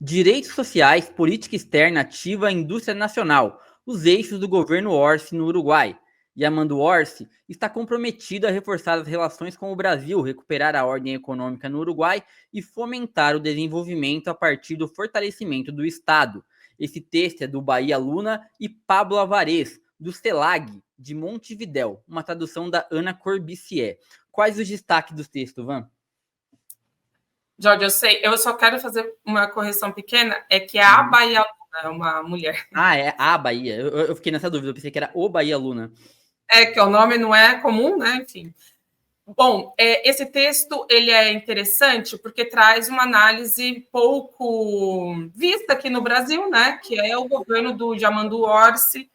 Direitos sociais, política externa ativa, indústria nacional, os eixos do governo Orsi no Uruguai. Yamandu Orsi está comprometido a reforçar as relações com o Brasil, recuperar a ordem econômica no Uruguai e fomentar o desenvolvimento a partir do fortalecimento do Estado. Esse texto é do Bahia Luna e Pablo Alvarez, do CELAG, de Montevidéu, uma tradução da Ana Corbissier. Quais os destaques do texto, Van? Jorge, eu sei, eu só quero fazer uma correção pequena, é que é a Bahia Luna, é uma mulher. Ah, é a Bahia. Eu fiquei nessa dúvida, eu pensei que era o Bahia Luna. É, que o nome não é comum, né? Enfim. Bom, esse texto ele é interessante porque traz uma análise pouco vista aqui no Brasil, né? Que é o governo do Yamandu Orsi,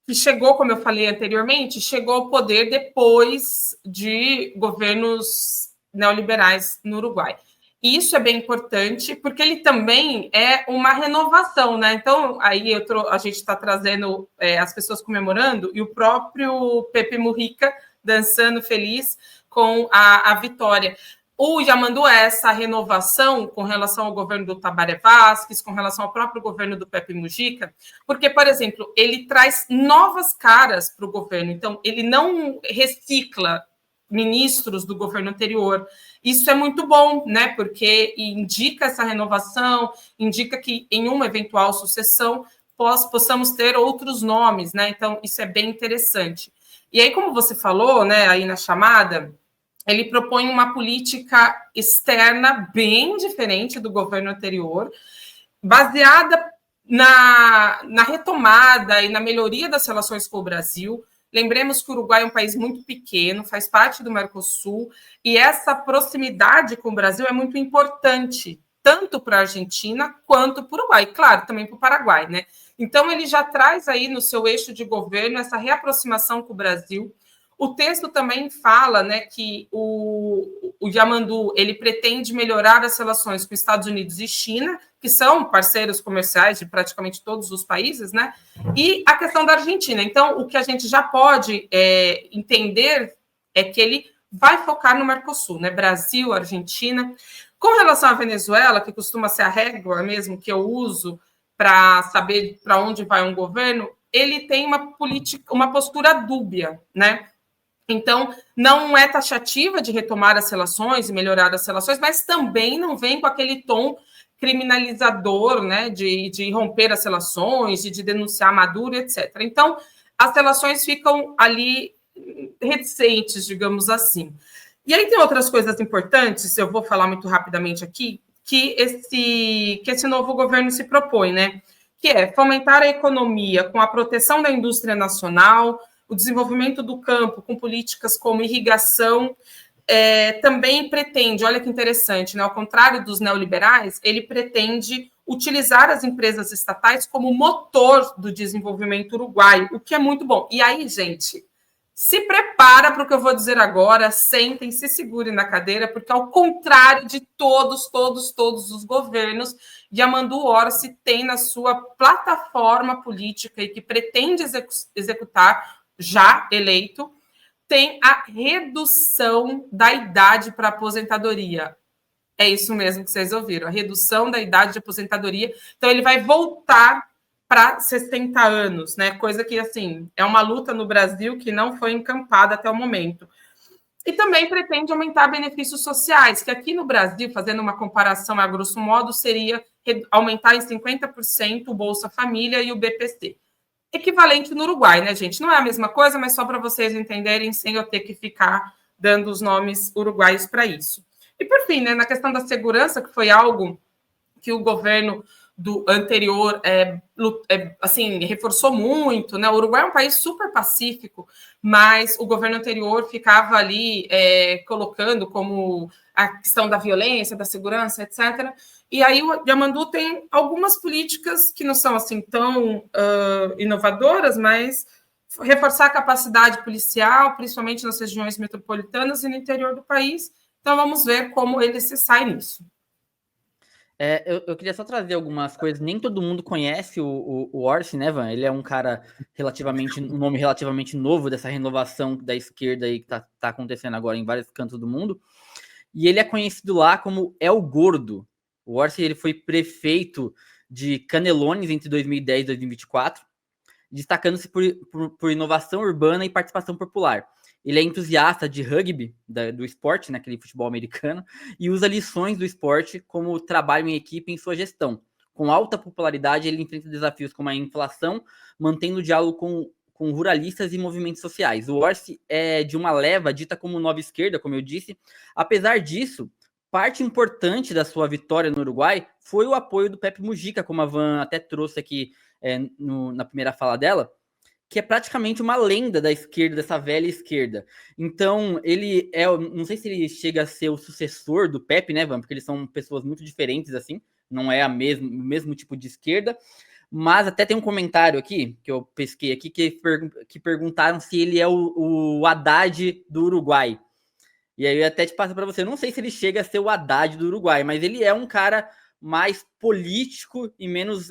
que chegou, como eu falei anteriormente, chegou ao poder depois de governos neoliberais no Uruguai. E isso é bem importante, porque ele também é uma renovação, né? Então, aí a gente está trazendo as pessoas comemorando, e o próprio Pepe Mujica dançando feliz com a vitória. O Yamandu é essa renovação com relação ao governo do Tabaré Vázquez, com relação ao próprio governo do Pepe Mujica, porque, por exemplo, ele traz novas caras para o governo. Então, ele não recicla ministros do governo anterior. Isso é muito bom, né? Porque indica essa renovação, indica que em uma eventual sucessão possamos ter outros nomes, né? Então, isso é bem interessante. E aí, como você falou, né, aí na chamada, ele propõe uma política externa bem diferente do governo anterior, baseada na retomada e na melhoria das relações com o Brasil. Lembremos que o Uruguai é um país muito pequeno, faz parte do Mercosul, e essa proximidade com o Brasil é muito importante, tanto para a Argentina quanto para o Uruguai, claro, também para o Paraguai, né? Então, ele já traz aí no seu eixo de governo essa reaproximação com o Brasil. O texto também fala, né, que o Yamandu ele pretende melhorar as relações com Estados Unidos e China, que são parceiros comerciais de praticamente todos os países, né? E a questão da Argentina. Então, o que a gente já pode entender é que ele vai focar no Mercosul, né? Brasil, Argentina. Com relação à Venezuela, que costuma ser a régua mesmo que eu uso para saber para onde vai um governo, ele tem uma política, uma postura dúbia, né? Então, não é taxativa de retomar as relações e melhorar as relações, mas também não vem com aquele tom criminalizador, né, de romper as relações, de denunciar Maduro, etc. Então, as relações ficam ali reticentes, digamos assim. E aí tem outras coisas importantes, eu vou falar muito rapidamente aqui, que esse novo governo se propõe, né? Que é fomentar a economia com a proteção da indústria nacional, o desenvolvimento do campo com políticas como irrigação, também pretende, olha que interessante, né? Ao contrário dos neoliberais, ele pretende utilizar as empresas estatais como motor do desenvolvimento uruguaio, o que é muito bom. E aí, gente, se prepara para o que eu vou dizer agora, sentem, se segurem na cadeira, porque ao contrário de todos os governos, Yamandu Orsi tem na sua plataforma política e que pretende executar, já eleito, tem a redução da idade para aposentadoria. É isso mesmo que vocês ouviram, a redução da idade de aposentadoria. Então, ele vai voltar para 60 anos, né? Coisa que, assim, é uma luta no Brasil que não foi encampada até o momento. E também pretende aumentar benefícios sociais, que aqui no Brasil, fazendo uma comparação a grosso modo, seria aumentar em 50% o Bolsa Família e o BPC. Equivalente no Uruguai, né, gente? Não é a mesma coisa, mas só para vocês entenderem, sem eu ter que ficar dando os nomes uruguaios para isso. E, por fim, né, na questão da segurança, que foi algo que o governo do anterior assim, reforçou muito, né? O Uruguai é um país super pacífico, mas o governo anterior ficava ali colocando como a questão da violência, da segurança, etc. E aí o Yamandu tem algumas políticas que não são assim tão inovadoras, mas reforçar a capacidade policial, principalmente nas regiões metropolitanas e no interior do país. Então, vamos ver como ele se sai nisso. Eu queria só trazer algumas coisas. Nem todo mundo conhece o Orsi, né, Van? Ele é um cara um nome relativamente novo dessa renovação da esquerda aí que tá acontecendo agora em vários cantos do mundo. E ele é conhecido lá como El Gordo. O Orsi ele foi prefeito de Canelones entre 2010 e 2024, destacando-se por inovação urbana e participação popular. Ele é entusiasta de rugby, do esporte, né, aquele futebol americano, e usa lições do esporte como trabalho em equipe em sua gestão. Com alta popularidade, ele enfrenta desafios como a inflação, mantendo o diálogo com ruralistas e movimentos sociais. O Orsi é de uma leva dita como nova esquerda, como eu disse. Apesar disso, parte importante da sua vitória no Uruguai foi o apoio do Pepe Mujica, como a Van até trouxe aqui na primeira fala dela, que é praticamente uma lenda da esquerda, dessa velha esquerda. Então, ele não sei se ele chega a ser o sucessor do Pepe, né, Van? Porque eles são pessoas muito diferentes, assim, não é o mesmo tipo de esquerda, mas até tem um comentário aqui, que eu pesquei aqui, que perguntaram se ele é o Haddad do Uruguai. E aí eu até te passo para você, eu não sei se ele chega a ser o Haddad do Uruguai, mas ele é um cara mais político e menos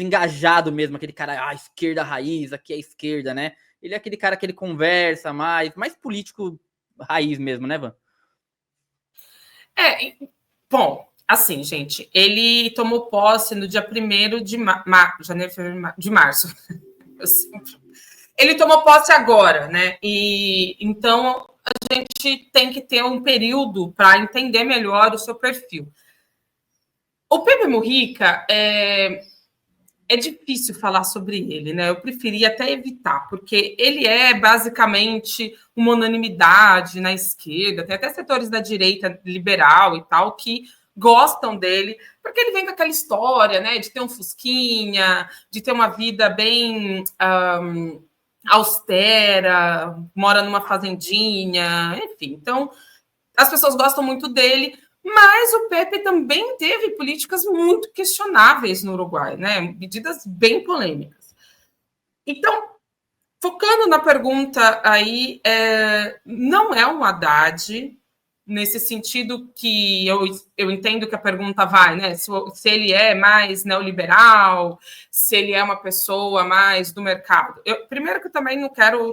engajado mesmo, aquele cara, esquerda raiz, aqui é esquerda, né? Ele é aquele cara que ele conversa mais político raiz mesmo, né, Van? Bom, assim, gente, ele tomou posse no dia 1º de março. Ele tomou posse agora, né? E então a gente tem que ter um período para entender melhor o seu perfil. O Pepe Mujica é difícil falar sobre ele, né? Eu preferia até evitar, porque ele é basicamente uma unanimidade na esquerda, tem até setores da direita liberal e tal que gostam dele, porque ele vem com aquela história, né, de ter um fusquinha, de ter uma vida bem austera, mora numa fazendinha, enfim. Então, as pessoas gostam muito dele, mas o Pepe também teve políticas muito questionáveis no Uruguai, né? Medidas bem polêmicas. Então, focando na pergunta aí, não é um Haddad, nesse sentido que eu entendo que a pergunta vai, né? Se ele é mais neoliberal, se ele é uma pessoa mais do mercado. Primeiro que eu também não quero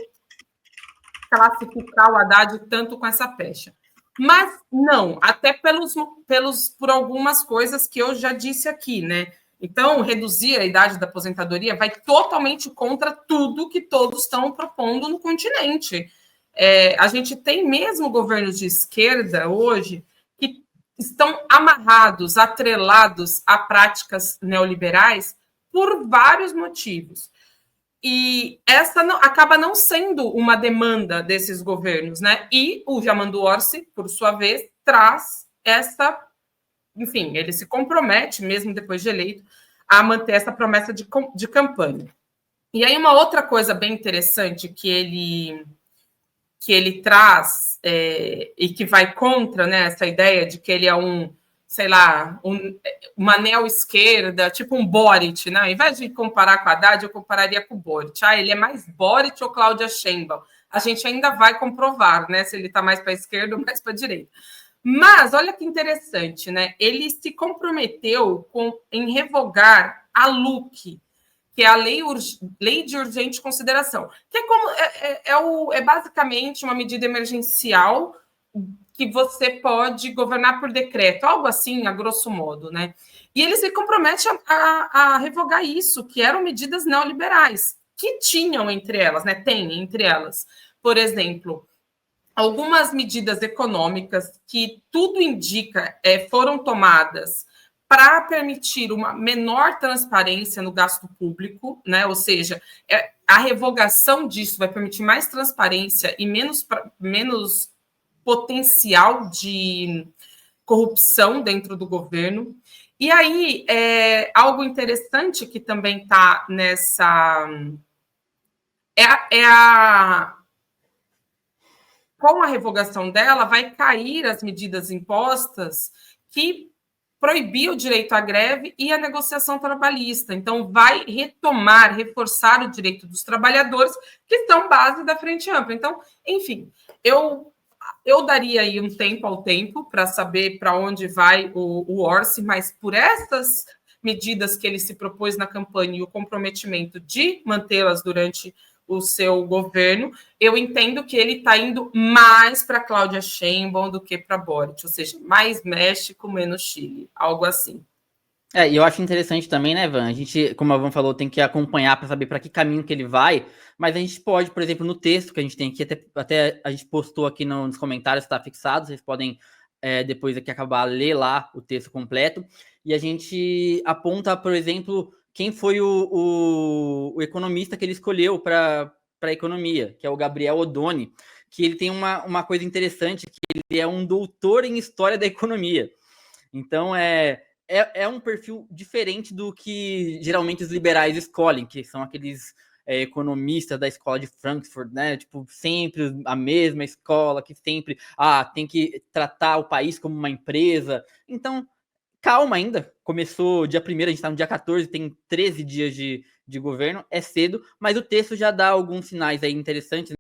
classificar o Haddad tanto com essa pecha. Mas não, até por algumas coisas que eu já disse aqui, né? Então, reduzir a idade da aposentadoria vai totalmente contra tudo que todos estão propondo no continente. A gente tem mesmo governos de esquerda hoje que estão amarrados, atrelados a práticas neoliberais por vários motivos. E essa acaba não sendo uma demanda desses governos, né? E o Yamandu Orsi, por sua vez, traz essa... Enfim, ele se compromete, mesmo depois de eleito, a manter essa promessa de campanha. E aí uma outra coisa bem interessante que ele traz e que vai contra, né, essa ideia de que ele é uma neo-esquerda, tipo um Boric, né? Ao invés de comparar com a Haddad, eu compararia com o Boric. Ele é mais Boric ou Cláudia Sheinbaum? A gente ainda vai comprovar, né? Se ele está mais para a esquerda ou mais para a direita. Mas, olha que interessante, né? Ele se comprometeu em revogar a LUC, que é a Lei de Urgente Consideração, que é basicamente uma medida emergencial que você pode governar por decreto, algo assim, a grosso modo, né? E ele se compromete a revogar isso, que eram medidas neoliberais, que tinham entre elas, né? Tem entre elas, por exemplo, algumas medidas econômicas que tudo indica foram tomadas para permitir uma menor transparência no gasto público, né? Ou seja, a revogação disso vai permitir mais transparência e menos potencial de corrupção dentro do governo. E aí, algo interessante que também está nessa... Com a revogação dela, vai cair as medidas impostas que proibir o direito à greve e a negociação trabalhista. Então, vai reforçar o direito dos trabalhadores, que são base da Frente Ampla. Então, enfim, eu daria aí um tempo ao tempo para saber para onde vai o Orsi, mas por essas medidas que ele se propôs na campanha e o comprometimento de mantê-las durante o seu governo, eu entendo que ele está indo mais para Cláudia Sheinbaum do que para Boric, ou seja, mais México, menos Chile, algo assim. E eu acho interessante também, né, Van? A gente, como a Van falou, tem que acompanhar para saber para que caminho que ele vai, mas a gente pode, por exemplo, no texto que a gente tem aqui, até a gente postou aqui nos comentários, está fixado, vocês podem depois aqui acabar ler lá o texto completo, e a gente aponta, por exemplo, quem foi o economista que ele escolheu para a economia, que é o Gabriel Oddone, que ele tem uma coisa interessante, que ele é um doutor em história da economia. Então, é um perfil diferente do que geralmente os liberais escolhem, que são aqueles economistas da escola de Frankfurt, né? Tipo, sempre a mesma escola, que sempre tem que tratar o país como uma empresa. Então, calma ainda. Começou dia 1º, a gente está no dia 14, tem 13 dias de governo, é cedo, mas o texto já dá alguns sinais aí interessantes,